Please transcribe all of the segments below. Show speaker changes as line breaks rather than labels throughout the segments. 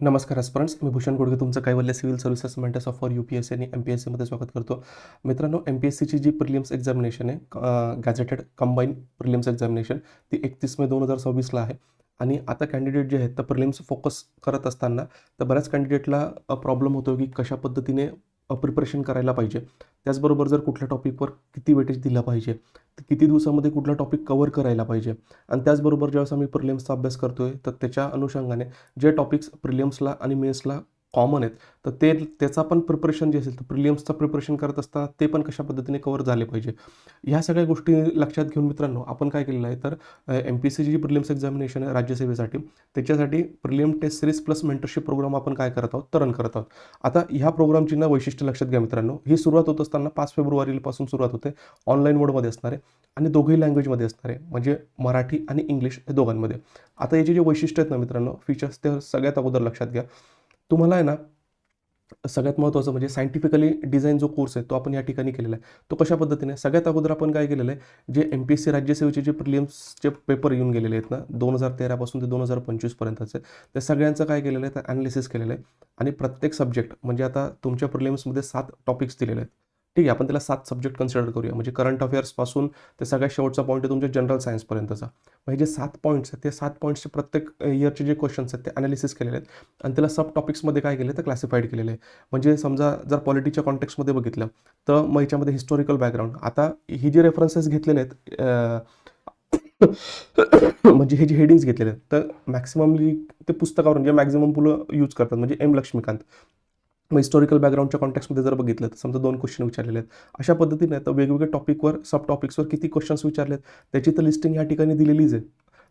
नमस्कार एस्पिरंट्स, मी भूषण गुडगे तुमचं कैवल्य civil services mentors of for UPSC आणि MPSCमध्ये स्वागत करतो. मित्रांनो, MPSCची जी प्रिलिम्स एक्झामिनेशन आहे, गॅझेटेड कंबाईन प्रिलिम्स एक्झामिनेशन, ती 31 मे 2024ला आहे. आणि आता कॅन्डिडेट जे आहेत तर प्रिलिम्स फोकस करत असताना तर बऱ्याच कॅन्डिडेटला प्रॉब्लेम होतो की कशा पद्धतीने प्रिपरेशन करायला पाहिजे. त्याचबरोबर जर कुठल्या टॉपिकवर किती वेटेज दिलं पाहिजे, तर किती दिवसामध्ये कुठला टॉपिक कव्हर करायला पाहिजे. आणि त्याचबरोबर ज्यावेळेस आम्ही प्रिलिम्सचा अभ्यास करतोय तर त्याच्या अनुषंगाने जे टॉपिक्स प्रिलिम्सला आणि मेन्सला कॉमन आहेत तर त्याचा पण प्रिपरेशन जे असेल तर प्रिलिम्सचं प्रिपरेशन करत असताना ते पण कशा पद्धतीने कव्हर झाले पाहिजे. ह्या सगळ्या गोष्टी लक्षात घेऊन मित्रांनो आपण काय केलेलं आहे तर MPSCची जी प्रिलिम्स एक्झामिनेशन आहे राज्यसेवेसाठी, त्याच्यासाठी prelim test series plus mentorship program आपण काय करत आहोत तर रन करत आहोत. आता ह्या प्रोग्रामची ना वैशिष्ट्य लक्षात घ्या मित्रांनो. ही सुरुवात होत असताना 5 फेब्रुवारीपासून सुरुवात होते. ऑनलाईन मोडमध्ये असणार आहे आणि दोघंही लँग्वेजमध्ये असणार आहे, म्हणजे मराठी आणि इंग्लिश हे दोघांमध्ये. आता याचे जे वैशिष्ट्य आहेत ना मित्रांनो, फीचर्स, ते सगळ्यात अगोदर लक्षात घ्या. तुम्हाला आहे ना सगळ्यात महत्त्वाचं म्हणजे सायंटिफिकली डिझाईन जो कोर्स आहे तो आपण या ठिकाणी केलेला आहे. तो कशा पद्धतीने, सगळ्यात अगोदर आपण काय केलेलं आहे, जे MPSC राज्यसेवेचे जे प्रिलिम्सचे पेपर येऊन गेलेले आहेत ना 2013 पासून ते 2025 पर्यंतचे, त्या सगळ्यांचं काय केलेलं आहे तर ॲनालिसिस केलेलं आहे. आणि प्रत्येक सब्जेक्ट म्हणजे आता तुमच्या प्रिलिम्समध्ये 7 टॉपिक्स दिलेले आहेत. ठीक आहे, आपण त्याला 7 सब्जेक्ट कन्सिडर करूया. म्हणजे करंट अफेअर्सपासून ते सगळ्यात शेवटचा पॉईंट आहे तुमच्या जनरल सायन्सपर्यंतचा. मग हे जे 7 पॉईंट्स आहेत, ते 7 पॉईंट्सचे प्रत्येक इयरचे जे क्वेश्चन्स आहेत ते ॲनालिसिस केलेले आहेत आणि त्याला सब टॉपिक्समध्ये काय केले तर क्लासिफाईड केलेले आहे. म्हणजे समजा जर पॉलिटीच्या कॉन्टेक्स्टमध्ये बघितलं तर मग याच्यामध्ये हिस्टॉरिकल बॅकग्राऊंड, आता ही जे रेफरन्सेस घेतलेले आहेत म्हणजे हे जे हेडिंग्स घेतलेले आहेत तर मॅक्सिममली ते पुस्तकावर म्हणजे मॅक्झिमम मुलं यूज करतात, म्हणजे लक्ष्मीकांत. मग हिस्टॉरिकल बॅकग्राऊंडच्या कॉन्टेक्स्टमध्ये जर बघितलं तर समजा 2 क्वेश्चन विचारलेले आहेत. अशा पद्धतीने तर वेगवेगळ्या टॉपिकवर, सब टॉपिक्सवर किती क्वेश्चन्स विचारलेत त्याची तर लिस्टिंग या ठिकाणी दिलेलीच आहे.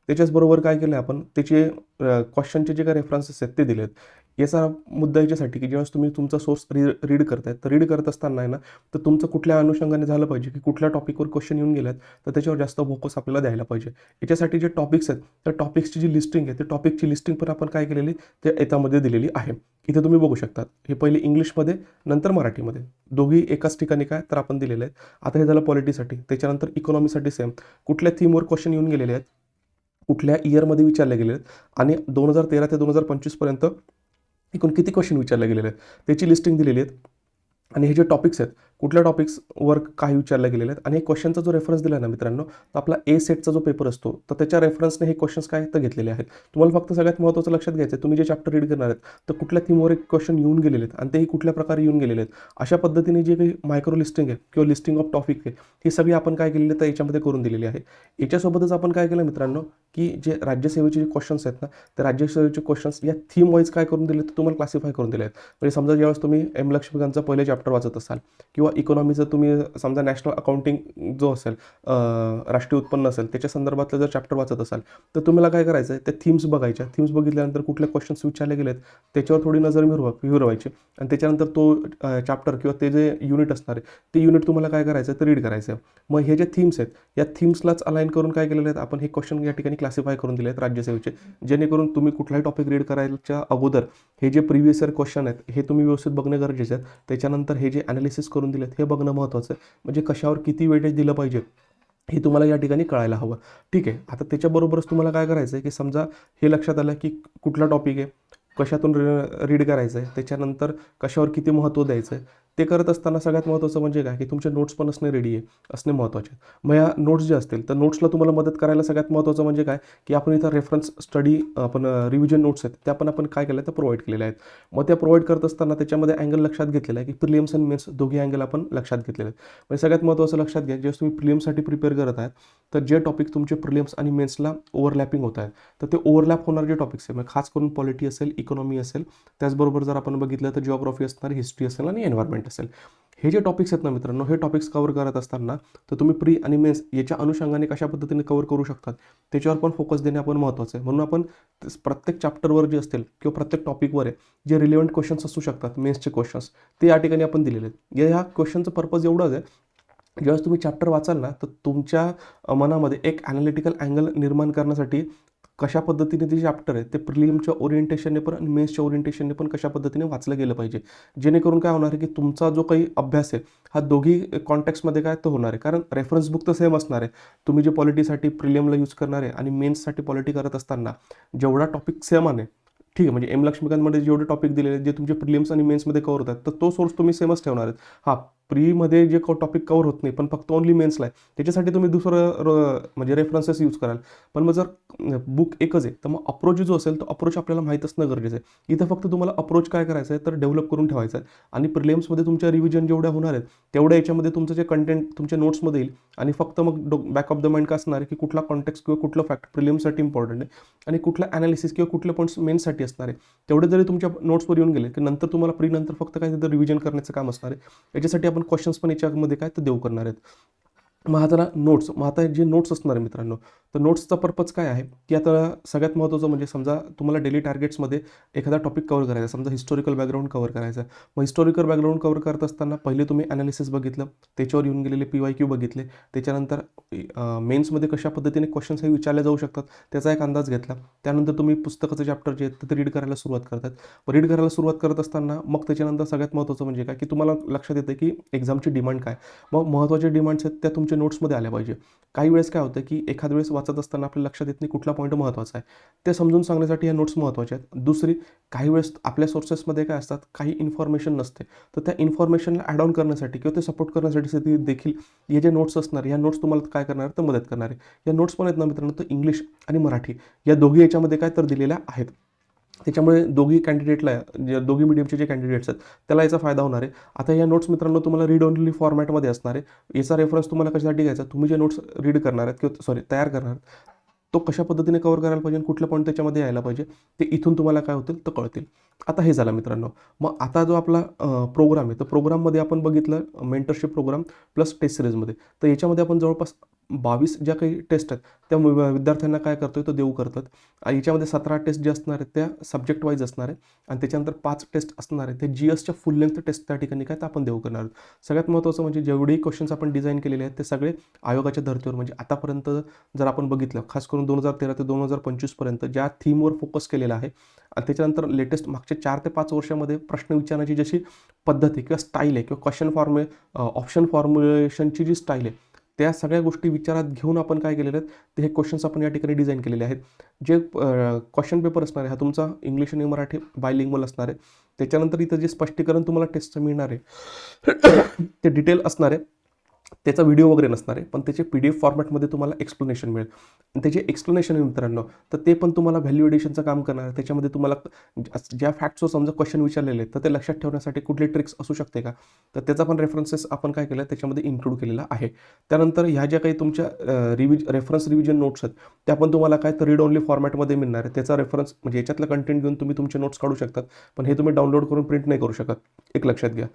त्याच्याचबरोबर काय केलं आपण, त्याचे क्वेश्चनचे जे काही रेफरन्सेस आहेत ते दिलेत. याचा मुद्दा याच्यासाठी की ज्यावेळेस तुम्ही तुमचा सोर्स रीड करताय तर रीड करत असताना आहे ना, तर तुमचं कुठल्या अनुषंगाने झालं पाहिजे की कुठल्या टॉपिकवर क्वेश्चन येऊन गेल्यात तर त्याच्यावर जास्त फोकस आपल्याला द्यायला पाहिजे. याच्यासाठी जे टॉपिक्स आहेत त्या टॉपिक्सची जी लिस्टिंग आहे, ते टॉपिकची लिस्टिंग पण आपण काय केलेली त्या याच्यामध्ये दिलेली आहे. इथे तुम्ही बघू शकता, हे पहिले इंग्लिशमध्ये नंतर मराठीमध्ये, दोघी एकाच ठिकाणी काय तर आपण दिलेले आहेत. आता हे झालं पॉलिटीसाठी. त्याच्यानंतर इकॉनॉमीसाठी सेम, कुठल्या थीमवर क्वेश्चन येऊन गेलेले आहेत, कुठल्या इयरमध्ये विचारले गेले आहेत आणि 2013 ते 2025 पर्यंत एकूण किती क्वेश्चन विचारले गेलेले आहेत त्याची लिस्टिंग दिलेली आहे. आणि हे जे टॉपिक्स आहेत, कुठल्या टॉपिक्सवर काय विचारले गेलेले आहेत, आणि क्वेश्चनचा जो रेफरन्स दिला ना मित्रांनो, तर आपला A सेटचा जो पेपर असतो तर त्याच्या रेफरन्सने हे क्वेश्चन्स काय तर घेतलेले आहेत. तुम्हाला फक्त सगळ्यात महत्त्वाचं लक्षात घ्यायचं आहे, तुम्ही जे चॅप्टर रीड करणार आहेत तर कुठल्या थीमवर एक क्वेश्चन येऊन गेलेले आहेत आणि तेही कुठल्या प्रकारे येऊन गेलेले आहेत. अशा पद्धतीने जे काही मायक्रो लिस्टिंग आहे किंवा लिस्टिंग ऑफ टॉपिक आहे, ही सगळी आपण काय केलेली आहे तर याच्यामध्ये करून दिलेली आहे. याच्यासोबतच आपण काय केलं मित्रांनो, की जे राज्यसेवेचे जे क्वेश्चन्स आहेत ना, त्या राज्यसेवेचे क्वेश्चन्स या थीम वाईज काय करून दिले तर तुम्हाला क्लासिफाय करून दिले आहेत. म्हणजे समजा ज्यावेळेस तुम्ही लक्ष्मीकांतचा पहिले चॅप्टर वाचत असाल किंवा इकॉनॉमीचं तुम्ही समजा नॅशनल अकाउंटिंग जो असेल, राष्ट्रीय उत्पन्न असेल, त्याच्या संदर्भातलं जर चॅप्टर वाचत असाल तर तुम्हाला काय करायचं आहे, त्या थीम्स बघायच्या. थीम्स बघितल्यानंतर कुठले क्वेश्चन्स विचारले गेलेत त्याच्यावर थोडी नजर फिरवायची आणि त्याच्यानंतर तो चॅप्टर किंवा ते जे युनिट असणार आहे ते युनिट तुम्हाला काय करायचं आहे तर रीड करायचं आहे. मग हे जे थीम्स आहेत या थीम्सलाच अलाइन करून काय केलेले आहेत आपण, हे क्वेश्चन या ठिकाणी क्लासिफाय करून दिले आहेत राज्यसेवेचे, जेणेकरून तुम्ही कुठलाही टॉपिक रीड करायच्या अगोदर हे जे प्रिव्हियस इयर क्वेश्चन आहेत हे तुम्ही व्यवस्थित बघणं गरजेचं आहे. त्याच्यानंतर हे जे ॲनालिसिस करून दिलेत हे बघणं महत्त्वाचं आहे. म्हणजे कशावर किती वेटेज दिलं पाहिजे हे तुम्हाला या ठिकाणी कळायला हवं. ठीक आहे, आता त्याच्याबरोबरच तुम्हाला काय करायचं आहे की समजा हे लक्षात आलं की कुठला टॉपिक आहे, कशातून रीड करायचं आहे, त्याच्यानंतर कशावर किती महत्त्व द्यायचं आहे, ते करत असताना सगळ्यात महत्त्वाचं म्हणजे काय की तुमचे नोट्स पण असणे रेडी आहे, असणे महत्त्वाचे. मग या नोट्स जे असतील तर नोट्सला तुम्हाला मदत करायला सगळ्यात महत्त्वाचं म्हणजे काय की आपण इथं रेफरन्स स्टडी, आपण रिव्हिजन नोट्स आहेत त्या पण आपण काय केल्या तर प्रोव्हाइड केलेल्या आहेत. मग त्या प्रोव्हाइड करत असताना त्याच्यामध्ये अँगल लक्षात घेतलेला आहे की प्रिलिम्स आणि मेन्स दोघी अँगल आपण लक्षात घेतलेले आहेत. म्हणजे सगळ्यात महत्त्वाचं लक्षात घ्या, जेव्हा तुम्ही प्रिलिम्ससाठी प्रिपेअर करत आहात तर जे टॉपिक तुमचे प्रिलिम्स आणि मेन्सला ओव्हरलॅपिंग होत आहेत तर ते ओव्हरलॅप होणारे जे टॉपिक्स आहेत, म्हणजे खास करून पॉलिटी असेल, इकॉनॉमी असेल, त्याचबरोबर जर आपण बघितलं तर जिओग्राफी असणार, हिस्ट्री असेल आणि एन्व्हायरमेंट असेल. हे जे टॉपिक्स आहेत ना मित्रांनो, हे टॉपिक्स कव्हर करत असताना तर तुम्ही प्री आणि मेन्स याच्या अनुषंगाने कशा पद्धतीने कव्हर करू शकतात त्याच्यावर पण फोकस देणे आपण महत्त्वाचं आहे. म्हणून आपण प्रत्येक चॅप्टरवर जे असतील किंवा प्रत्येक टॉपिकवर आहे जे रिलेव्हंट क्वेश्चन्स असू शकतात, मेन्सचे क्वेश्चन्स, ते या ठिकाणी आपण दिलेले आहेत. ह्या क्वेश्चनचं पर्पज एवढंच आहे, ज्यावेळेस तुम्ही चॅप्टर वाचाल ना तर तुमच्या मनामध्ये एक ॲनालिटिकल अँगल निर्माण करण्यासाठी कशा पद्धतीने ते चॅप्टर आहे ते प्रिलिमच्या ओरिएंटेशनने पण आणि मेन्सच्या ओरिएंटेशनने पण कशा पद्धतीने वाचलं गेलं पाहिजे, जेणेकरून काय होणार आहे की तुमचा जो काही अभ्यास आहे हा दोघी कॉन्टेक्स्टमध्ये काय तो होणार आहे. कारण रेफरन्स बुक तर सेम असणार आहे. तुम्ही जे पॉलिटीसाठी प्रिलियमला यूज करणार आहे आणि मेन्ससाठी पॉलिटी करत असताना जेवढा टॉपिक सेम आहे, ठीक आहे. म्हणजे एम लक्ष्मीकांतमध्ये जेवढे टॉपिक दिलेले आहेत, जे तुमचे प्रिलिम्स आणि मेन्समध्ये कव्हर होतात, तर तो सोर्स तुम्ही सेमच ठेवणार आहेत. हां, प्रीमध्ये जे टॉपिक कव्हर होत नाही, पण फक्त ओन्ली मेन्सला आहे, त्याच्यासाठी तुम्ही दुसरं म्हणजे रेफरन्सेस यूज कराल. पण मग जर बुक एकच आहे, तर मग अप्रोच जो असेल, तो अप्रोच आपल्याला माहीत असणं गरजेचं आहे. इथं फक्त तुम्हाला अप्रोच काय करायचं आहे, तर डेव्हलप करून ठेवायचं आहे. आणि प्रिलिम्समध्ये तुमच्या रिव्हिजन जेवढ्या होणार आहेत, तेवढ्या याच्यामध्ये तुमचं जे कंटेंट तुमच्या नोट्समध्ये येईल. आणि फक्त मग बॅक ऑफ द माइंड काय असणार आहे, की कुठला कॉन्टेक्स्ट किंवा कुठलं फॅक्ट प्रिलिम्ससाठी इम्पॉर्टंट आहे आणि कुठलं ॲनालिसिस किंवा कुठले पॉईंट्स मेन्ससाठी असणार आहे. तेवढे जरी तुमच्या नोट्सवर येऊन गेले, की नंतर तुम्हाला नंतर फक्त काय तिथं रिव्हिजन करण्याचं काम असणार आहे. याच्यासाठी आपण क्वेश्चन्स पण याच्यामध्ये काय तर देऊ करणार आहेत. मग आता नोट्स, मग आता जे नोट्स असणार आहे मित्रांनो, तर नोट्सचा पर्पज काय आहे, की आता सगळ्यात महत्त्वाचं म्हणजे समजा तुम्हाला डेली टार्गेट्समध्ये एखादा टॉपिक कव्हर करायचा, समजा हिस्टॉरिकल बॅकग्राऊंड कव्हर करायचा. मग हिस्टॉरिकल बॅकग्राऊंड कव्हर करत असताना पहिले तुम्ही ॲनालिसिस बघितलं, त्याच्यावर येऊन गेलेले PYQ बघितले, त्याच्यानंतर मेन्समध्ये कशा पद्धतीने क्वेश्चन्स हे विचारले जाऊ शकतात त्याचा एक अंदाज घेतला. त्यानंतर तुम्ही पुस्तकाचं चॅप्टर जे आहेत ते रीड करायला सुरुवात करतात. रीड करायला सुरुवात करत असताना मग त्याच्यानंतर सगळ्यात महत्त्वाचं म्हणजे काय, की तुम्हाला लक्षात येतं की एक्झामची डिमांड काय. मग महत्त्वाचे डिमांड्स आहेत त्या तुमच्या नोट्समध्ये आल्या पाहिजे. काही वेळेस काय होतं, की एखाद वेळेस वाचत असताना आपल्या लक्षात येत नाही कुठला पॉईंट महत्त्वाचा आहे. ते समजून सांगण्यासाठी या नोट्स महत्त्वाच्या आहेत. दुसरी, काही वेळेस आपल्या सोर्सेसमध्ये काय असतात, काही इन्फॉर्मेशन नसते. तर त्या इन्फॉर्मेशनला ॲड ऑन करण्यासाठी किंवा ते सपोर्ट करण्यासाठी देखील हे जे नोट्स असणार, ह्या नोट्स तुम्हाला काय करणार तर मदत करणार आहे. या नोट्स पण आहेत ना मित्रांनो, तर इंग्लिश आणि मराठी या दोघी याच्यामध्ये काय तर दिलेल्या आहेत. त्याच्यामुळे दोघी कॅन्डिडेटला, जे दोघी मीडियमचे जे कॅन्डिडेट्स आहेत त्याला याचा फायदा होणार आहे. आता या नोट्स मित्रांनो तुम्हाला रीड ओनली फॉर्मॅटमध्ये असणार आहे. याचा रेफरन्स तुम्हाला कशासाठी घ्यायचा, तुम्ही जे नोट्स रीड करणार आहेत किंवा तयार करणार आहेत, तो कशा पद्धतीने कव्हर करायला पाहिजे आणि कुठलं पॉईंट त्याच्यामध्ये यायला पाहिजे, ते इथून तुम्हाला काय होतील तर कळतील. आता हे झालं मित्रांनो. मग आता जो आपला प्रोग्राम आहे, तर प्रोग्राममध्ये आपण बघितलं मेंटरशिप प्रोग्राम प्लस टेस्ट सिरीजमध्ये. तर याच्यामध्ये आपण जवळपास 22 ज्या काही टेस्ट आहेत त्या विद्यार्थ्यांना काय करतोय तर देऊ करतात. आणि याच्यामध्ये 17 टेस्ट जे असणार आहेत त्या सब्जेक्ट वाईज असणार आहे. आणि त्याच्यानंतर 5 टेस्ट असणार आहेत ते GSच्या फुल लेंथ टेस्ट त्या ठिकाणी काय तर आपण देऊ करणार आहोत. सगळ्यात महत्त्वाचं म्हणजे जेवढेही क्वेश्चन्स आपण डिझाईन केलेले आहेत ते सगळे आयोगाच्या धर्तीवर, म्हणजे आतापर्यंत जर आपण बघितलं खास करून 2013 ते 2025 पर्यंत ज्या थीमवर फोकस केलेला आहे. आणि त्याच्यानंतर लेटेस्ट मागच्या 4 ते 5 वर्षामध्ये प्रश्न विचारण्याची जशी पद्धत आहे किंवा स्टाईल आहे किंवा ऑप्शन फॉर्म्युलेशनची जी स्टाईल आहे, त्या सगळ्या गोष्टी विचारात घेऊन आपण काय केलेले आहेत, ते हे क्वेश्चन्स आपण या ठिकाणी डिझाईन केलेले आहेत. जे क्वेश्चन पेपर असणार आहे हा तुमचा इंग्लिश आणि मराठी बायलिंग्वल असणार आहे. त्याच्यानंतर इथं जे स्पष्टीकरण तुम्हाला टेस्टचं मिळणार आहे ते डिटेल असणार आहे. त्याचा व्हिडिओ वगैरे नसणार आहे, पण त्याचे PDF फॉर्मॅटमध्ये तुम्हाला एक्सप्लेनेशन मिळेल. आणि त्याचे एक्सप्लेनेशन आहे मित्रांनो, तर ते पण तुम्हाला व्हॅल्यू एडिशनचं काम करणार आहे. त्याच्यामध्ये तुम्हाला ज्या फॅक्ट्सवर समजा क्वेश्चन विचारलेले आहेत तर ते लक्षात ठेवण्यासाठी कुठली ट्रिक्स असू शकते का, तर त्याचा पण रेफरन्सेस आपण काय केलं त्याच्यामध्ये इन्क्लूड केलेला आहे. त्यानंतर ह्या ज्या काही तुमच्या रेफरन्स रिव्हिजन नोट्स आहेत त्या पण तुम्हाला काय तर रीड ओनली फॉर्मॅटमध्ये मिळणार आहे. त्याचा रेफरन्स म्हणजे याच्यातलं कंटेंट घेऊन तुम्ही तुमचे नोट्स काढू शकतात, पण हे तुम्ही डाउनलोड करून प्रिंट नाही करू शकत, एक लक्षात घ्या.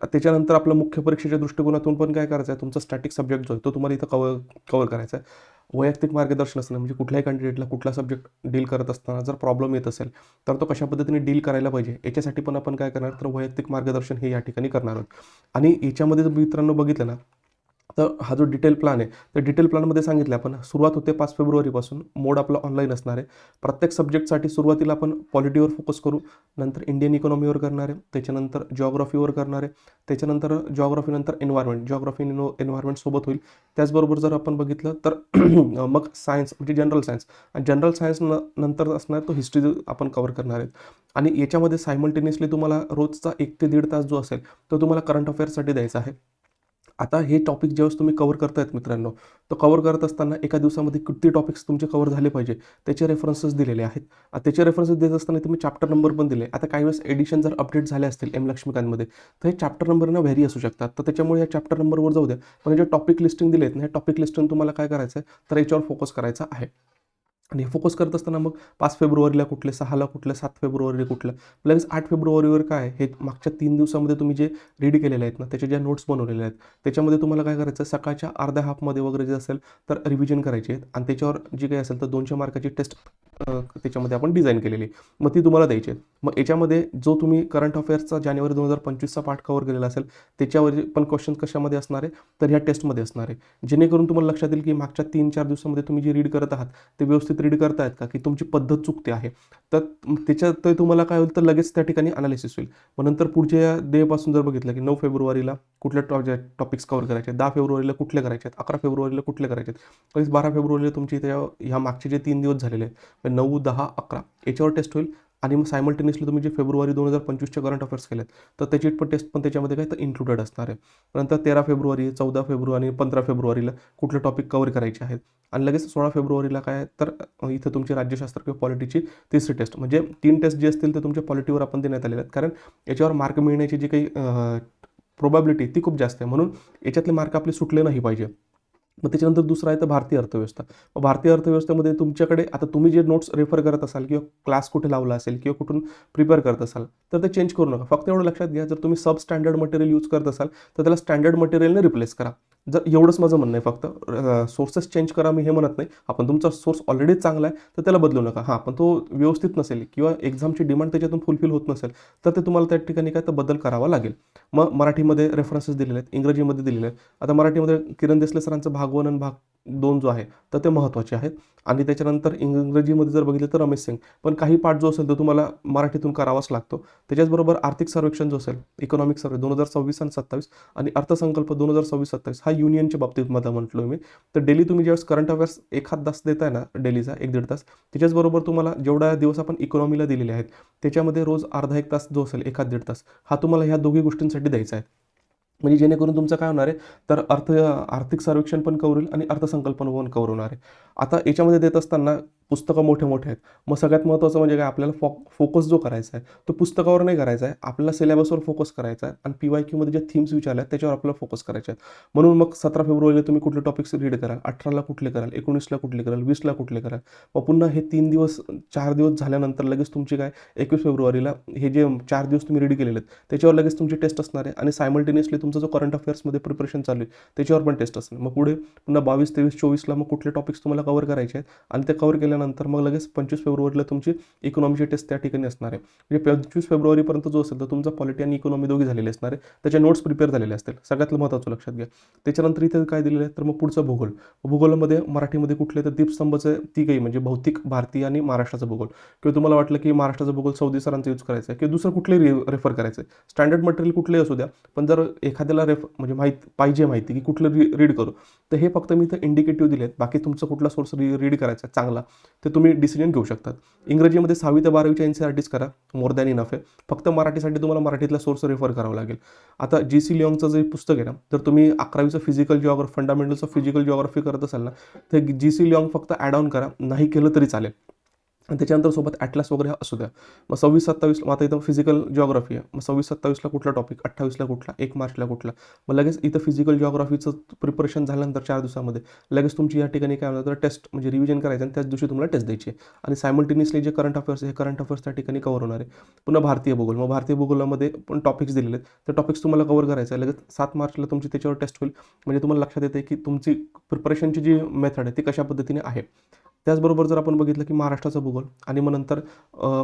त्याच्यानंतर आपलं मुख्य परीक्षेच्या दृष्टिकोनातून पण काय करायचं आहे, तुमचा स्टॅटिक सब्जेक्ट जो आहे तो तुम्हाला इथं कव्हर करायचा आहे. वैयक्तिक मार्गदर्शन असणं म्हणजे कुठल्याही कॅन्डिडेटला कुठला सब्जेक्ट डील करत असताना जर प्रॉब्लेम येत असेल तर तो कशा पद्धतीने डील करायला पाहिजे याच्यासाठी पण आपण काय करणार तर वैयक्तिक मार्गदर्शन हे या ठिकाणी करणार आहोत. आणि याच्यामध्ये जर मित्रांनो बघितलं ना, तर हा जो डिटेल प्लॅन आहे तर डिटेल प्लॅनमध्ये सांगितलं आपण सुरुवात होते 5 फेब्रुवारीपासून. मोड आपला ऑनलाईन असणार आहे. प्रत्येक सब्जेक्टसाठी सुरुवातीला आपण पॉलिटीवर फोकस करू, नंतर इंडियन इकॉनॉमीवर करणार आहे, त्याच्यानंतर जॉग्राफीवर करणार आहे, त्याच्यानंतर जॉग्राफीनंतर एन्व्हायरमेंट, जॉग्राफी एन्व्हायरमेंट सोबत होईल. त्याचबरोबर जर आपण बघितलं तर मग सायन्स म्हणजे जनरल सायन्स, आणि जनरल सायन्स नंतर असणार तो हिस्ट्री आपण कव्हर करणार आहेत. आणि याच्यामध्ये सायमल्टेनियसली तुम्हाला रोजचा 1 ते 1.5 तास जो असेल तो तुम्हाला करंट अफेअर्ससाठी द्यायचा आहे. आता हे टॉपिक ज्यावेळेस तुम्ही कव्हर करतायत मित्रांनो, तो कव्हर करत असताना एका दिवसामध्ये किती टॉपिक्स तुमचे कव्हर झाले पाहिजे त्याचे रेफरन्सेस दिलेले आहेत. त्याचे रेफरन्सेस देत असताना तुम्ही चॅप्टर नंबर पण दिले. आता काही वेळेस एडिशन जर अपडेट झाले असतील एम लक्ष्मीकांतमध्ये तर हे चॅप्टर नंबरना व्हॅरी असू शकतात, तर त्याच्यामुळे या चॅप्टर नंबरवर जाऊ द्या. पण जे टॉपिक लिस्टिंग दिलेत ना, हे टॉपिक लिस्टिंग तुम्हाला काय करायचं आहे तर याच्यावर फोकस करायचा आहे. आणि फोकस करत असताना मग 5 फेब्रुवारीला कुठले, 6ला कुठलं, 7 फेब्रुवारीला कुठलं, लगेच 8 फेब्रुवारीवर काय आहे, हे मागच्या 3 दिवसामध्ये तुम्ही जे रीड केलेले आहेत ना त्याच्या ज्या नोट्स बनवलेल्या आहेत त्याच्यामध्ये तुम्हाला काय करायचं आहे, सकाळच्या अर्ध्या हाफमध्ये वगैरे जे असेल तर रिव्हिजन करायची आहेत. आणि त्याच्यावर जी काही असेल तर 200 मार्काची टेस्ट त्याच्यामध्ये आपण डिझाईन केलेली, मग ती तुम्हाला द्यायची आहे. मग याच्यामध्ये जो तुम्ही करंट अफेअर्सचा जानेवारी 2025चा पाठ कव्हर केलेला असेल त्याच्यावर पण क्वेश्चन कशामध्ये असणार आहे तर ह्या टेस्टमध्ये असणार आहे, जेणेकरून तुम्हाला लक्षात येईल की मागच्या 3-4 दिवसामध्ये तुम्ही जे रीड करत आहात ते व्यवस्थित रीड करतायत का, की तुमची पद्धत चुकते आहे. तर त्याच्यात तुम्हाला काय होईल तर लगेच त्या ठिकाणी अनालिसिस होईल. मग नंतर पुढच्या डेपासून जर बघितलं की 9 फेब्रुवारीला कुठल्या टॉपिक्स कव्हर करायचे, 10 फेब्रुवारीला कुठले करायचे आहेत, 11 फेब्रुवारीला कुठले करायचे आहेत, लगेच 12 फेब्रुवारीला तुमची ह्या मागचे जे 3 दिवस झालेले आहेत 9, 10, 11 याच्यावर टेस्ट होईल. आणि मग सायमल्टेनियसली तुम्ही जे फेब्रुवारी 2025चे करंट अफेअर्स केलेत तर त्याची पण टेस्ट पण त्याच्यामध्ये काय तर इन्क्लुडेड असणार आहे. नंतर 13 फेब्रुवारी, 14 फेब्रुवारी, 15 फेब्रुवारीला कुठले टॉपिक कव्हर करायचे आहेत. आणि लगेच 16 फेब्रुवारीला काय आहे तर इथं तुमची राज्यशास्त्र किंवा पॉलिटीची तिसरी टेस्ट, म्हणजे 3 टेस्ट जे असतील ते तुमच्या पॉलिटीवर आपण देण्यात आलेले आहेत, कारण याच्यावर मार्क मिळण्याची जी काही प्रोबॅबिलिटी ती खूप जास्त आहे, म्हणून याच्यातले मार्क आपले सुटले नाही पाहिजे. मग त्याच्यानंतर दुसरं आहे तर भारतीय अर्थव्यवस्था. मग भारतीय अर्थव्यवस्थेमध्ये तुमच्याकडे आता तुम्ही जे नोट्स रेफर करत असाल किंवा क्लास कुठे लावला असेल किंवा कुठून प्रिपेअर करत असाल तर ते चेंज करू नका. फक्त एवढं लक्षात घ्या, जर तुम्ही सब स्टँडर्ड मटेरियल यूज करत असाल तर त्याला स्टँडर्ड मटेरियलने रिप्लेस करा. जर एवढंच माझं म्हणणं आहे, फक्त सोर्सेस चेंज करा मी हे म्हणत नाही. आपण तुमचा सोर्स ऑलरेडी चांगला आहे तर त्याला बदलू नका. हां, पण तो व्यवस्थित नसेल किंवा एक्झामची डिमांड त्याच्यातून फुलफिल होत नसेल तर ते तुम्हाला त्या ठिकाणी काय तर बदल करावा लागेल. मग मराठीमध्ये रेफरन्सेस दिलेले आहेत, इंग्रजीमध्ये दिलेले आहेत. आता मराठीमध्ये किरण देसले सरांचं भाग 1 आणि भाग 2 जो आहे तर ते महत्त्वाचे आहेत. आणि त्याच्यानंतर इंग्रजीमध्ये जर बघितलं तर रमेश सिंग. पण काही पार्ट जो असेल तो तुम्हाला मराठीतून करावाच लागतो. त्याच्याचबरोबर आर्थिक सर्वेक्षण जो असेल, इकॉनॉमिक सर्वे 2026 आणि 27 आणि अर्थसंकल्प 2026-27 हा युनियनच्या बाबतीत मला म्हटलो मी. तर डेली तुम्ही ज्यावेळेस करंट अफेअर्स एखाद तास देताय ना, डेलीचा 1-1.5 तास, त्याच्याचबरोबर तुम्हाला जेवढा दिवस आपण इकॉनॉमीला दिलेले आहेत त्याच्यामध्ये रोज अर्धा 1 तास जो असेल, 1-1.5 तास हा तुम्हाला ह्या दोघी गोष्टींसाठी द्यायचा आहे. म्हणजे जेणेकरून तुमचं काय होणार आहे तर आर्थिक सर्वेक्षण पण कव्हर होईल आणि अर्थसंकल्पना पण कव्हर होणार आहे. आता याच्यामध्ये देत असताना पुस्तकं मोठे मोठे आहेत. मग सगळ्यात महत्त्वाचं म्हणजे काय, आपल्याला फोकस जो करायचा आहे तो पुस्तकावर नाही करायचा आहे, आपल्याला सिलेबसवर फोकस करायचा आहे आणि PYQमध्ये ज्या थीम्स विचारल्या आहेत त्याच्यावर आपल्याला फोकस करायचे आहेत. म्हणून मग 17 फेब्रुवारीला तुम्ही कुठले टॉपिक्स रीड कराल, 18ला कुठले कराल, 19ला कुठले कराल, 20ला कुठले कराल. मग पुन्हा हे 3 दिवस 4 दिवस झाल्यानंतर लगेच तुमची काय 21 फेब्रुवारीला हे जे 4 दिवस तुम्ही रेडी केलेले आहेत त्याच्यावर लगेच तुमची टेस्ट असणार आहे. आणि सायमल्टेनियसली तुमचा जो करंट अफेअर्समध्ये प्रिपरेशन चालू आहे त्याच्यावर पण टेस्ट असणार. मग पुढे पुन्हा 22, 23, 24ला मग कुठले टॉपिक्स तुम्हाला कव्हर करायचे आहेत आणि ते कव्हर केल्यानंतर मग लगेच 25 फेब्रुवारीला तुमची इकॉनॉमीची टेस्ट त्या ठिकाणी असणार आहे. म्हणजे 25 फेब्रुवारीपर्यंत जो असेल तर तुमचा पॉलिटी आणि इकॉनॉमी दोघी झालेली असणार आहे. त्याच्या नोट्स प्रिपेअर झालेले असतील, सगळ्यात महत्त्वाचं लक्षात घ्या. त्याच्यानंतर इथे काय दिलेलं आहे तर मग पुढचं भूगोल. भूगोलामध्ये मराठीमध्ये कुठले तर दीपस्तंभचे तिघही, म्हणजे भौतिक, भारतीय आणि महाराष्ट्राचा भूगोल. किंवा तुम्हाला वाटलं की महाराष्ट्राचा भूगोल सौदी सरांचा यूज करायचा आहे किंवा दुसरं कुठलेही रेफर करायचं आहे, स्टँडर्ड मटेरियल कुठलेही असू द्या. पण जर एखाद्याला म्हणजे माहिती की कुठलं रीड करू तर हे फक्त मी इथं इंडिकेटिव्ह दिले आहेत. बाकी तुमचं कुठला सोर्स रीड करायचा आहे चांगला ते तुम्ही डिसिजन घेऊ शकतात. इंग्रजीमध्ये 6वी ते 12वीच्या NCERTs करा, मोर दॅन इनफ आहे. फक्त मराठीसाठी तुम्हाला मराठीतला सोर्स रेफर करावा लागेल. आता GC लिऑंगचं जे पुस्तक आहे ना, तर तुम्ही 11वीचं physical geography, fundamentals of physical geography करत असाल ना तर GC लिऑंग फक्त ॲड ऑन करा, नाही केलं तरी चालेल. आणि त्याच्यानंतर सोबत ॲटलास वगैरे असू द्या. मग 26-27 आता इथं फिजिकल जिओग्राफी आहे, मग 26-27ला कुठला टॉपिक, 28ला कुठला, 1 मार्चला कुठला. मग लगेच इथं फिजिकल जिओग्राफीचं प्रिपरेशन झाल्यानंतर 4 दिवसामध्ये लगेच तुमची या ठिकाणी काय होतं तर टेस्ट, म्हणजे रिव्हिजन करायचं आणि त्याच दिवशी तुम्हाला टेस्ट द्यायची आहे. आणि सायमल्टेनियसली जे करंट अफेअर्स आहे हे करंट अफेअर्स त्या ठिकाणी कव्हर होणार आहे. पुन्हा भारतीय भूगोल. मग भारतीय भूगोलामध्ये पण टॉपिक्स दिलेले आहेत, ते टॉपिक्स तुम्हाला कव्हर करायचं आहे. लगेच 7 मार्चला तुमची त्याच्यावर टेस्ट होईल. म्हणजे तुम्हाला लक्षात येते की तुमची प्रिपरेशनची जी मेथड आहे ती कशा पद्धतीने आहे. त्याचबरोबर जर आपण बघितलं की महाराष्ट्राचा भूगोल आणि मग नंतर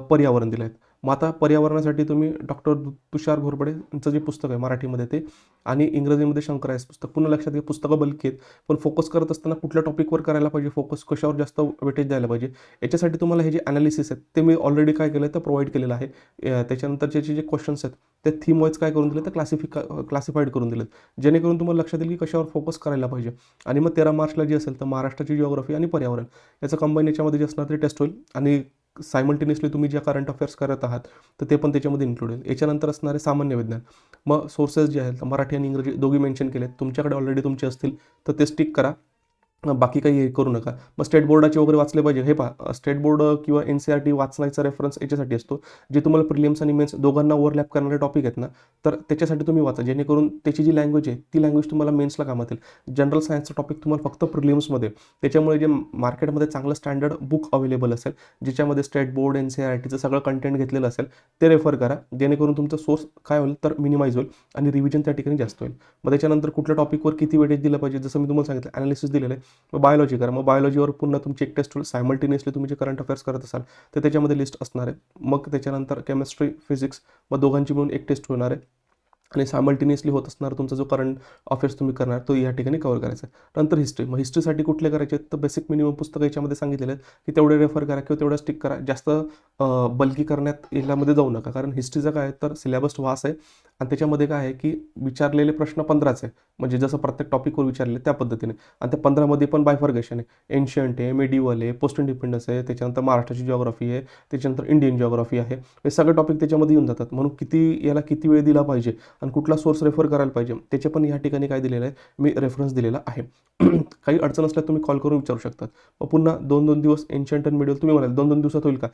पर्यावरण दिलं आहे. मग आता पर्यावरणासाठी तुम्ही डॉक्टर तुषार घोरपडे यांचं जे पुस्तक आहे मराठीमध्ये ते आणि इंग्रजीमध्ये शंकरायस पुस्तक. पुन्हा लक्षात घ्या, पुस्तकं बल्की आहेत, पण फोकस करत असताना कुठल्या टॉपिकवर करायला पाहिजे, फोकस कशावर जास्त वेटेज द्यायला पाहिजे, याच्यासाठी तुम्हाला हे जे ॲनालिसिस आहेत ते मी ऑलरेडी काय केलं आहे तर प्रोव्हाइड केलेलं आहे. त्याच्यानंतरचे जे क्वेश्चन्स आहेत ते थीम वाईज काय करून दिले तर क्लासिफाईड करून दिलेत, जेणेकरून तुम्हाला लक्षात येईल की कशावर फोकस करायला पाहिजे. आणि मग 13 मार्चला जी असेल तर महाराष्ट्राची जिओग्राफी आणि पर्यावरण याचं कंबाईन याच्यामध्ये जे असणार ते टेस्ट होईल. आणि सायमल्टेनियसली तुम्ही ज्या करंट अफेअर्स करत आहात तर ते पण त्याच्यामध्ये इन्क्लूड होईल. याच्यानंतर असणारे सामान्य विज्ञान. मग सोर्सेस जे आहेत मराठी आणि इंग्रजी दोघी मेन्शन केलेत, तुमच्याकडे ऑलरेडी तुमचे असतील तर ते स्टिक करा, बाकी काही हे करू नका. मग स्टेट बोर्डाचे वगैरे वाचले पाहिजे. हे पहा, स्टेट बोर्ड किंवा NCERT वाचण्याचा रेफरन्स याच्यासाठी असतो, जे तुम्हाला प्रिलिम्स आणि मेन्स दोघांना ओव्हरलॅप करणारे टॉपिक आहेत ना, तर त्याच्यासाठी तुम्ही वाचा, जेणेकरून त्याची जी लँग्वेज आहे ती लँग्वेज तुम्हाला मेन्सला कामात येईल. जनरल सायन्सचा टॉपिक तुम्हाला फक्त प्रिलिम्समध्ये, त्याच्यामुळे जे मार्केटमध्ये चांगलं स्टँडर्ड बुक अवेलेबल असेल ज्याच्यामध्ये स्टेट बोर्ड NCERTचं सगळं कंटेंट घेतलेलं असेल ते रेफर करा, जेणेकरून तुमचा सोर्स काय होईल तर मिनिमाइज होईल आणि रिव्हिजन त्या ठिकाणी जास्त होईल. मग त्याच्यानंतर कुठल्या टॉपिकवर किती वेटेज दिलं पाहिजे, जसं मी तुम्हाला सांगितलं ॲनालिसिस दिलेलं आहे. मग बायोलॉजी करा. मग बायोलॉजीवर पुन्हा तुमची एक टेस्ट होईल. सायमल्टेनियसली तुम्ही जे करंट अफेअर्स करत असाल तर त्याच्यामध्ये लिस्ट असणार आहे. मग त्याच्यानंतर केमिस्ट्री, फिजिक्स, मग दोघांची मिळून एक टेस्ट होणार आहे. आणि सायमल्टेनियसली होत असणार तुमचा जो करंट अफेअर्स तुम्ही करणार तो या ठिकाणी कव्हर करायचा आहे. नंतर हिस्ट्री. मग हिस्ट्रीसाठी कुठले करायचे तर बेसिक मिनिमम पुस्तकं याच्यामध्ये सांगितलेले आहेत की तेवढे रेफर करा किंवा तेवढं स्टिक करा. जास्त बल्की करण्यात याच्यामध्ये जाऊ नका, कारण हिस्ट्रीचं काय आहे तर सिलेबस वास आहे आणि त्याच्यामध्ये काय आहे की विचारलेले प्रश्न 15च आहे, म्हणजे जसं प्रत्येक टॉपिकवर विचारले त्या पद्धतीने. आणि त्या 15मध्ये पण बायफर्गेशन आहे, एन्शियंट आहे, मेडिवल आहे, पोस्ट इंडिपेंडन्स आहे, त्याच्यानंतर महाराष्ट्राची जिओग्राफी आहे, त्याच्यानंतर इंडियन जिओग्राफी आहे. हे सगळे टॉपिक त्याच्यामध्ये येऊन जातात. म्हणून याला किती वेळ दिला पाहिजे आणि कुठला सोर्स रेफर करायला पाहिजे त्याचे पण या ठिकाणी काय दिलेलं आहे, मी रेफरन्स दिलेला आहे. काही अडचण असल्यास तुम्ही कॉल करून विचारू शकतात. मग पुन्हा 2-2 दिवस एन्शियंट आणि मिडिवल तुम्ही म्हणाल 2-2 दिवसात होईल का?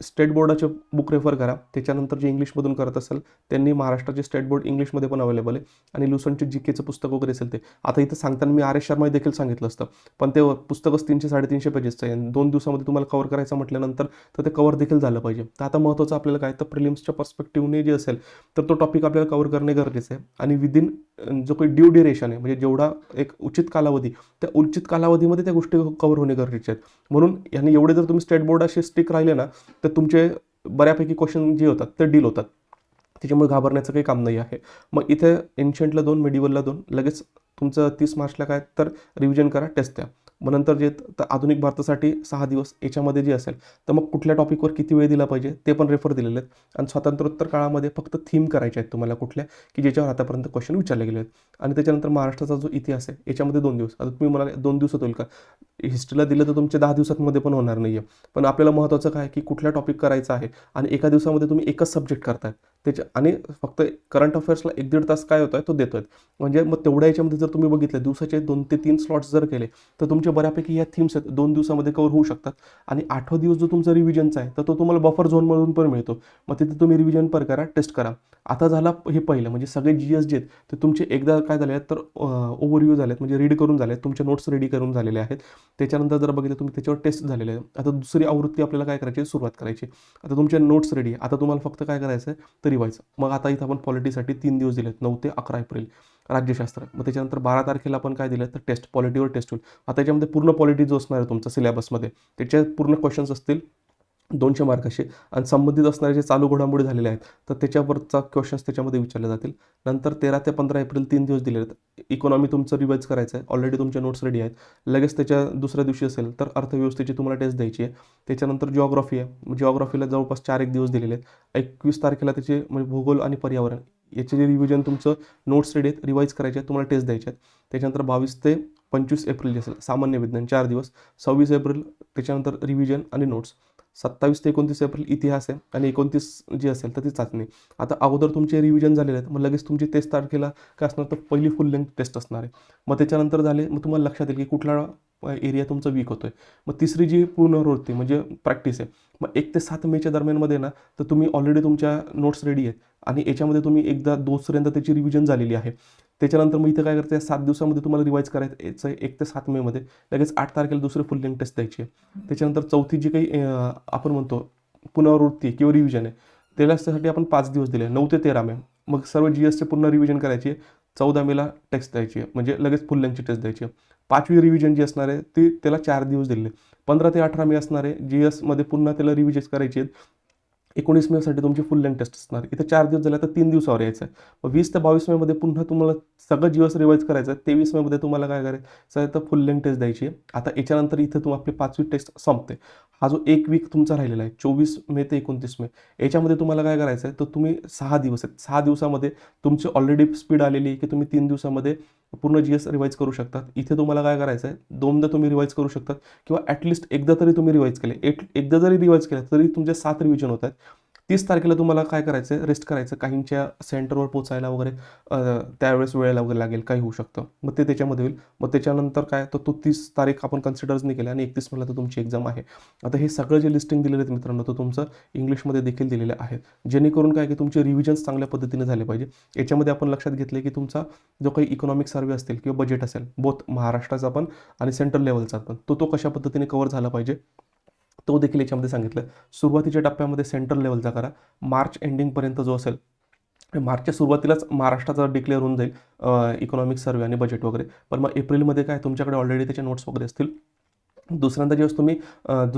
स्टेट बोर्डाचे बुक रेफर करा. त्याच्यानंतर जे इंग्लिशमधून करत असाल त्यांनी महाराष्ट्राचे स्टेट बोर्ड इंग्लिशमध्ये पण अवेलेबल आहे आणि लुसनचे जीकेचं पुस्तक वगैरे असेल ते. आता इथं सांगताना मी RS शर्मा देखील सांगितलं असतं, पण ते पुस्तकच 300-350 पेजेसचं आहे आणि 2 दिवसामध्ये तुम्हाला कव्हर करायचं म्हटल्यानंतर तर ते कव्हर देखील झालं पाहिजे. तर आता महत्त्वाचं आपल्याला काय तर प्रिलिम्सच्या पर्स्पेक्टिव्हने जे असेल तर तो टॉपिक आपल्याला कव्हर करणे गरजेचं आहे आणि विदिन जो काही ड्यू ड्युरेशन आहे, म्हणजे जेवढा एक उचित कालावधी, त्या उचित कालावधीमध्ये त्या गोष्टी कव्हर होणे गरजेचे आहेत. म्हणून यांनी एवढे जर तुम्ही स्टेट बोर्डाशी स्टिक राहिले ना तर तुमचे बऱ्यापैकी क्वेश्चन जे होतात ते डील होतात. त्याच्यामुळे घाबरण्याचं काही काम नाही आहे. मग इथे एन्शियंटला 2, मेडिवलला 2, लगेच तुमचं 30 मार्चला काय तर रिव्हिजन करा, टेस्ट द्या. मग नंतर जे तर आधुनिक भारतासाठी 6 दिवस याच्यामध्ये जे असेल तर मग कुठल्या टॉपिकवर किती वेळ दिला पाहिजे ते पण रेफर दिलेले आहेत. आणि स्वातंत्र्योत्तर काळामध्ये फक्त थीम करायचे आहेत तुम्हाला कुठल्या की ज्याच्यावर आतापर्यंत क्वेश्चन विचारले गेले आहेत. आणि त्याच्यानंतर महाराष्ट्राचा जो इतिहास आहे याच्यामध्ये 2 दिवस. आता तुम्ही म्हणाले 2 दिवसात होईल का? हिस्ट्रीला दिलं तर तुमच्या 10 दिवसांमध्ये पण होणार नाही आहे. पण आपल्याला महत्त्वाचं काय की कुठला टॉपिक करायचा आहे आणि एका दिवसामध्ये तुम्ही एकच सब्जेक्ट करताय त्याच्या आणि फक्त करंट अफेअर्सला 1-1.5 तास काय होतोय तो देतोय. म्हणजे मग तेवढ्या याच्यामध्ये जर तुम्ही बघितलं दिवसाचे 2 ते 3 स्लॉट्स जर केले तर तुमचे बऱ्यापैकी या थीम्स आहेत 2 दिवसामध्ये कव्हर होऊ शकतात. आणि 8वा दिवस जो तुमचा रिव्हिजनचा आहे तर तो तुम्हाला बफर झोनमधून पण मिळतो. मग तिथे तुम्ही रिव्हिजन पण करा, टेस्ट करा. आता झाला हे पहिलं, म्हणजे सगळे GS जे आहेत ते तुमचे एकदा काय झाले आहेत तर ओव्हरव्ह्यू झालेत, म्हणजे रीड करून झाले आहेत, तुमचे नोट्स रेडी करून झालेले आहेत. त्याच्यानंतर जर बघितलं तुम्ही त्याच्यावर टेस्ट झालेले आहे. आता दुसरी आवृत्ती आपल्याला काय करायची, सुरुवात करायची. आता तुमचे नोट्स रेडी, आता तुम्हाला फक्त काय करायचं आहे तर रिवायचं. मग आता इथं आपण पॉलिटीसाठी 3 दिवस दिलेत, 9 ते 11 एप्रिल राज्यशास्त्र. मग त्याच्यानंतर 12 तारखेला आपण काय दिलं तर टेस्ट, पॉलिटीवर टेस्ट होईल. आता त्याच्यामध्ये पूर्ण पॉलिटी जो असणार आहे तुमचा सिलेबसमध्ये त्याचे पूर्ण क्वेश्चन्स असतील 200 मार्काचे आणि संबंधित असणारे जे चालू घडामोडी झालेले आहेत तर त्याच्यावरचा क्वेश्चन्स त्याच्यामध्ये विचारले जातील. नंतर 13 ते 15 एप्रिल 3 दिवस दिले आहेत. इकॉनॉमी तुमचं रिवाईज करायचं आहे, ऑलरेडी तुमच्या नोट्स रेडी आहेत. लगेच त्याच्या दुसऱ्या दिवशी असेल तर अर्थव्यवस्थेची तुम्हाला टेस्ट द्यायची आहे. त्याच्यानंतर जिओग्राफी आहे, जिओग्राफीला जवळपास 4-1 दिवस दिलेले आहेत. 21 तारखेला त्याचे म्हणजे भूगोल आणि पर्यावरण याचे जे रिव्हिजन तुमचं नोट्स रेडी आहेत, रिवाईज करायचे आहेत, तुम्हाला टेस्ट द्यायचे आहेत. त्याच्यानंतर 22 ते 25 एप्रिल जे असेल सामान्य विज्ञान 4 दिवस. 26 एप्रिल त्याच्यानंतर रिव्हिजन आणि नोट्स. 27 ते 29 एप्रिल इतिहास आहे आणि 29 जी असेल तर ती चाचणी. आता अगोदर तुमचे रिव्हिजन झालेले आहेत, मग लगेच तुमची 23 तारखेला काय असणार तर पहिली फुल लेंथ टेस्ट असणार आहे. मग त्याच्यानंतर झाले, मग तुम्हाला लक्षात येईल की कुठला एरिया तुमचा वीक होतोय. मग तिसरी जी पुनरावृत्ती म्हणजे प्रॅक्टिस आहे. मग 1 ते 7 मेच्या दरम्यानमध्ये ना तर तुम्ही ऑलरेडी तुमच्या नोट्स रेडी आहेत आणि याच्यामध्ये तुम्ही एकदा दुसऱ्यांदा त्याची रिव्हिजन झालेली आहे. त्याच्यानंतर मग इथं काय करते 7 दिवसामध्ये तुम्हाला रिवाईज करायचं याचं 1 ते 7 मेमध्ये. लगेच 8 तारखेला दुसरी फुल लेंथ टेस्ट द्यायची आहे. त्याच्यानंतर चौथी जी काही आपण म्हणतो पुनरावृत्ती किंवा रिव्हिजन आहे त्यासाठी आपण 5 दिवस दिले, 9 ते 13 मे. मग सर्व GSचे पुन्हा रिव्हिजन करायची आहे. 14 मेला टेस्ट द्यायची आहे, म्हणजे लगेच फुल लेंथची टेस्ट द्यायची आहे. 5वी रिव्हिजन जी असणार आहे ती त्याला 4 दिवस दिले. 15 ते 18 मे असणार आहे GSमध्ये पुन्हा त्याला रिव्हिजन करायची आहेत. 19 मेसाठी तुमची फुल लेंथ टेस्ट असणार. इथे 4 दिवस झाले तर 3 दिवसावर यायचं आहे. मग 20 ते 22 मेमध्ये पुन्हा तुम्हाला सगळं GS रिवाईज करायचं आहे. 23 मेमध्ये तुम्हाला काय करायचं आहे तर फुल लेंथ टेस्ट द्यायची आहे. आता याच्यानंतर इथं तुम्ही आपली 5वी टेस्ट संपते. हा जो 1 वीक तुमचा राहिलेला आहे 24 मे ते 29 मे याच्यामध्ये तुम्हाला काय करायचं आहे तर तुम्ही 6 दिवस आहेत, 6 दिवसामध्ये तुमची ऑलरेडी स्पीड आलेली आहे की तुम्ही 3 दिवसामध्ये पूर्ण GS रिवाईज करू शकतात. इथे तुम्हाला काय करायचं आहे, 2दा तुम्ही रिवाईज करू शकतात किंवा ॲटलिस्ट एकदा तरी तुम्ही रिवाईज केले. एकदा जरी रिवाईज केलं तरी तुमचे 7 रिव्हिजन होत आहेत. 30 तारखेला तुम्हाला काय करायचं आहे, रेस्ट करायचं. काहींच्या सेंटरवर पोचायला वगैरे त्यावेळेस वेळ वगैरे लागेल, काही होऊ शकतं. मग ते त्याच्यामध्ये होईल. मग त्याच्यानंतर काय तर तो 30 तारीख आपण कन्सिडरच नाही केला आणि 31 मेला तर तुमची एक्झाम आहे. आता हे सगळं जे लिस्टिंग दिलेलं आहेत मित्रांनो तर तुमचं इंग्लिशमध्ये देखील दिलेलं आहे, जेणेकरून काय की तुमचे रिव्हिजन्स चांगल्या पद्धतीने झाले पाहिजे. याच्यामध्ये आपण लक्षात घेतले की तुमचा जो काही इकॉनॉमिक सर्वे असतील किंवा बजेट असेल बोथ महाराष्ट्राचा पण आणि सेंट्रल लेवलचा पण तो कशा पद्धतीने कव्हर झाला पाहिजे तो देखील याच्यामध्ये सांगितलं. सुरुवातीच्या टप्प्यामध्ये सेंट्रल लेवलचा करा. मार्च एंडिंगपर्यंत जो असेल, मार्चच्या सुरुवातीलाच महाराष्ट्राचा डिक्लेअर होऊन जाईल इकॉनॉमिक सर्वे आणि बजेट वगैरे. पण मग एप्रिलमध्ये काय तुमच्याकडे ऑलरेडी त्याचे नोट्स वगैरे असतील दुसऱ्यांदा ज्यावेळेस तुम्ही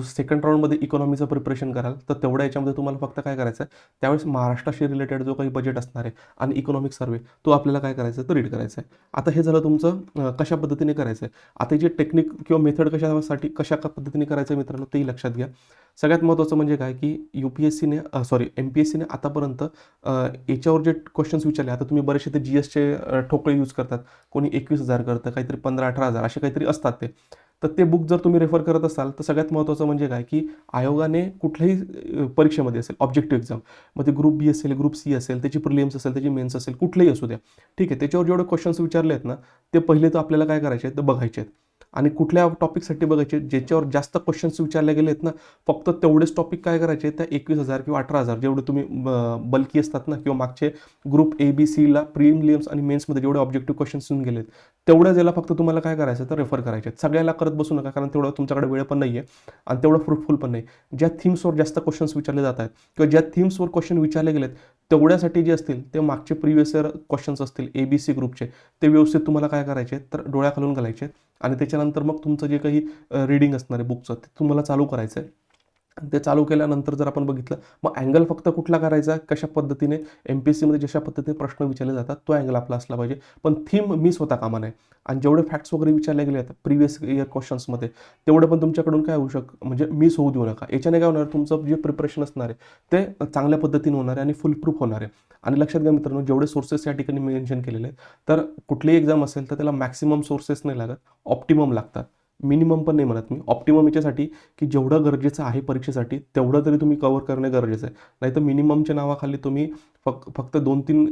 सेकंड राऊंडमध्ये इकॉनॉमीचं प्रिपरेशन कराल, तर तेवढ्या याच्यामध्ये तुम्हाला फक्त काय करायचं आहे, त्यावेळेस महाराष्ट्राशी रिलेटेड जो काही बजेट असणार आहे आणि इकॉनॉमिक सर्व्हे तो आपल्याला काय करायचा आहे, तर रीड करायचा आहे. आता हे झालं तुमचं कशा पद्धतीने करायचं आहे. आता जे टेक्निक किंवा मेथड कशा पद्धतीने करायचं आहे मित्रांनो, तेही लक्षात घ्या. सगळ्यात महत्त्वाचं म्हणजे काय, की एम-पी-एस-सीने आतापर्यंत याच्यावर जे क्वेश्चन्स विचारले, आता तुम्ही बरेचसे ते GSचे ठोकळे यूज करतात. कोणी 21,000 करतं, काहीतरी 15-18,000 असे काहीतरी असतात ते. तर ते बुक जर तुम्ही रेफर करत असाल, तर सगळ्यात महत्त्वाचं म्हणजे काय, की आयोगाने कुठल्याही परीक्षेमध्ये असेल, ऑब्जेक्टिव्ह एक्झाम, मग ते ग्रुप बी असेल, ग्रुप सी असेल, त्याची प्रिलिम्स असेल, त्याची मेन्स असेल, कुठलेही असू द्या. ठीक आहे, त्याच्यावर जेवढे क्वेश्चन्स विचारले आहेत ना, ते पहिले तर आपल्याला काय करायचे आहेत, तर बघायचे आहेत. आणि कुठल्या टॉपिकसाठी बघायचे, ज्याच्यावर जास्त क्वेश्चन्स विचारले गेले आहेत ना, फक्त तेवढेच टॉपिक काय करायचे, त्या 21,000 किंवा 18,000 जेवढे तुम्ही बल्की असतात ना, किंवा मागचे ग्रुप A, B, Cला प्रिलिम्स आणि मेन्समध्ये जेवढे ऑब्जेक्टिव्ह क्वेश्चन्स येऊन गेलेत, तेवढ्याच याला फक्त तुम्हाला काय करायचं, तर रेफर करायचे आहेत. सगळ्याला करत बसू नका, कारण तेवढं तुमच्याकडे वेळ पण नाही आहे आणि तेवढं फ्रुटफुल पण नाही. ज्या थीम्सवर जास्त क्वेश्चन्स विचारले जात आहेत किंवा ज्या थीम्सवर क्वेश्चन विचारले गेलेत, तेवढ्यासाठी जे असतील ते मागचे प्रिव्हियस इयर क्वेश्चन्स असतील ABC ग्रुपचे, ते व्यवस्थित तुम्हाला काय करायचे, तर डोळ्याखालून घालायचे आणि त्याच्यानंतर मग तुमचं जे काही रीडिंग असणार आहे बुकचं, ते तुम्हाला चालू करायचं आहे. ते चालू केल्यानंतर जर आपण बघितलं, मग अँगल फक्त कुठला करायचा, कशा पद्धतीने MPSCमध्ये जशा पद्धतीने प्रश्न विचारले जातात, तो अँगल आपला असला पाहिजे. पण थीम मिस होता कामा नये. आणि जेवढे फॅक्ट्स वगैरे विचारले गेले आहेत प्रिव्हियस इयर क्वेश्चन्समध्ये, तेवढं पण तुमच्याकडून काय होऊ म्हणजे मिस होऊ देऊ नका. याच्याने काय होणार, तुमचं जे प्रिपरेशन असणार आहे ते चांगल्या पद्धतीने होणार आहे आणि फुल प्रूफ होणार आहे. आणि लक्षात घ्या मित्रांनो, जेवढे सोर्सेस या ठिकाणी मेन्शन केलेले आहेत, तर कुठलीही एक्झाम असेल तर त्याला मॅक्सिमम सोर्सेस नाही लागत, ऑप्टिमम लागतात. मिनिमम पण नाही म्हणत मी, ऑप्टिमम याच्यासाठी की जेवढं गरजेचं आहे परीक्षेसाठी तेवढं तरी तुम्ही कव्हर करणे गरजेचं आहे. नाहीतर मिनिममच्या नावाखाली तुम्ही फक्त 2-3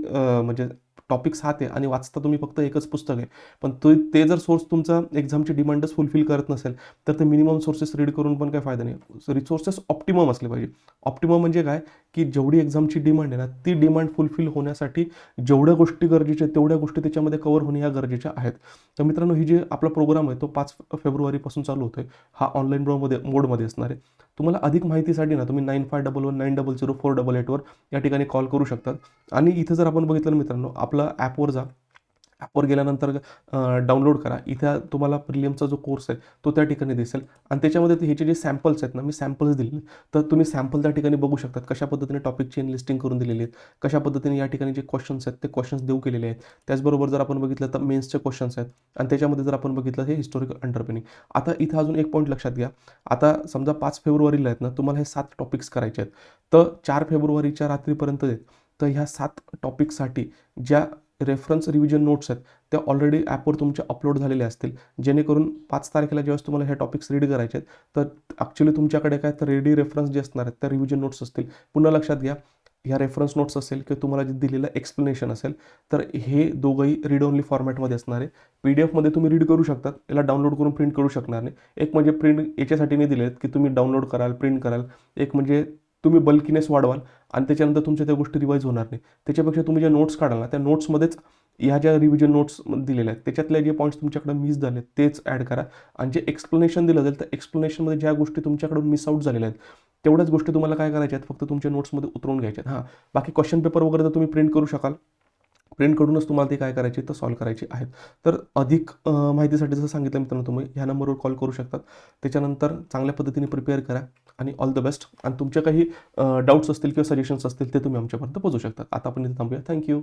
म्हणजे टॉपिक्स आहे आणि वाचता तुम्ही फक्त एकच पुस्तक आहे. पण ते जर सोर्स तुमचा एक्झामची डिमांडच फुलफिल करत नसेल, तर ते मिनिमम सोर्सेस रीड करून पण काही फायदा नाही. रिसोर्सेस ऑप्टिमम असले पाहिजे. ऑप्टिमम म्हणजे काय, की जेवढी एक्झामची डिमांड आहे ना, ती डिमांड फुलफिल होण्यासाठी जेवढ्या गोष्टी गरजेच्या आहेत, तेवढ्या गोष्टी त्याच्यामध्ये कव्हर होणे ह्या गरजेच्या आहेत. तर मित्रांनो, ही जे आपला प्रोग्राम आहे तो 5 फेब्रुवारीपासून चालू होतोय. हा ऑनलाईन मोडमध्ये असणार आहे. तुम्हाला अधिक माहितीसाठी ना तुम्ही 9511900488 या ठिकाणी कॉल करू शकतात. आणि इथं जर आपण बघितलं मित्रांनो, आपलं ॲपवर जा. ॲपवर गेल्यानंतर डाउनलोड करा. इथं तुम्हाला प्रिलिमचा जो कोर्स आहे तो त्या ठिकाणी दिसेल आणि त्याच्यामध्ये ह्याचे जे सॅम्पल्स आहेत ना, मी सॅम्पल्स दिलेले, तर तुम्ही सॅम्पल त्या ठिकाणी बघू शकतात. कशा पद्धतीने टॉपिकची लिस्टिंग करून दिलेली आहेत, कशा पद्धतीने या ठिकाणी जे क्वेश्चन्स आहेत ते क्वेश्चन्स देऊ केलेले आहेत. त्याचबरोबर जर आपण बघितलं तर मेन्सचे क्वेश्चन्स आहेत आणि त्याच्यामध्ये जर आपण बघितलं हे हिस्टॉरिकल अंडरपिनिंग. आता इथं अजून एक पॉईंट लक्षात घ्या. आता समजा 5 फेब्रुवारीला आहेत ना, तुम्हाला हे 7 टॉपिक्स करायचे आहेत. तर 4 फेब्रुवारीच्या रात्रीपर्यंत आहेत. तर ह्या 7 टॉपिकसाठी ज्या रेफरन्स रिव्हिजन नोट्स आहेत त्या ऑलरेडी ॲपवर तुमच्या अपलोड झालेल्या असतील, जेणेकरून 5 तारखेला ज्यावेळेस तुम्हाला हे टॉपिक्स रीड करायचे आहेत, तर ॲक्च्युली तुमच्याकडे काय तर रेडी रेफरन्स जे असणार आहेत त्या रिव्हिजन नोट्स असतील. पुन्हा लक्षात घ्या, ह्या रेफरन्स नोट्स असेल किंवा तुम्हाला जे दिलेलं एक्सप्लेनेशन असेल, तर हे दोघंही रीड ओनली फॉर्मॅटमध्ये असणार आहे. PDF मध्ये तुम्ही रीड करू शकतात, याला डाउनलोड करून प्रिंट करू शकणार नाही. एक म्हणजे प्रिंट याच्यासाठी नाही दिले आहेत की तुम्ही डाउनलोड कराल, प्रिंट कराल. एक म्हणजे तुम्ही बल्कीनेस वाढवाल आणि त्याच्यानंतर तुमच्या त्या गोष्टी रिवाईज होणार नाही. त्याच्यापेक्षा तुम्ही ज्या नोट्स काढाल ना, त्या नोट्समध्येच ह्या ज्या रिव्हिजन नोट्स दिलेल्या आहेत त्याच्यातले जे पॉईंट्स तुमच्याकडे मिस झाले तेच ॲड करा आणि जे एक्सप्लेनेशन दिलं जाईल, तर एक्सप्लेनेशनमध्ये ज्या गोष्टी तुमच्याकडून मिस आउट झालेल्या आहेत तेवढ्याच गोष्टी तुम्हाला काय करायच्या आहेत, फक्त तुमच्या नोट्समध्ये उतरवून घ्यायच्या आहेत. हां, बाकी क्वेश्चन पेपर वगैरे तर तुम्ही प्रिंट करू शकाल. प्रिंट करूनच तुम्हाला ते काय करायचे तर सॉल्व्ह करायचे आहेत. तर अधिक माहितीसाठी जसं सांगितलं मित्रांनो, तुम्ही ह्या नंबरवर कॉल करू शकतात. त्याच्यानंतर चांगल्या पद्धतीने प्रिपेअर करा आणि ऑल द बेस्ट. आणि तुमच्या काही डाऊट्स असतील किंवा सजेशन्स असतील ते तुम्ही आमच्यापर्यंत पोहोचू शकतात. आता आपण इथे थांबूया. थँक्यू.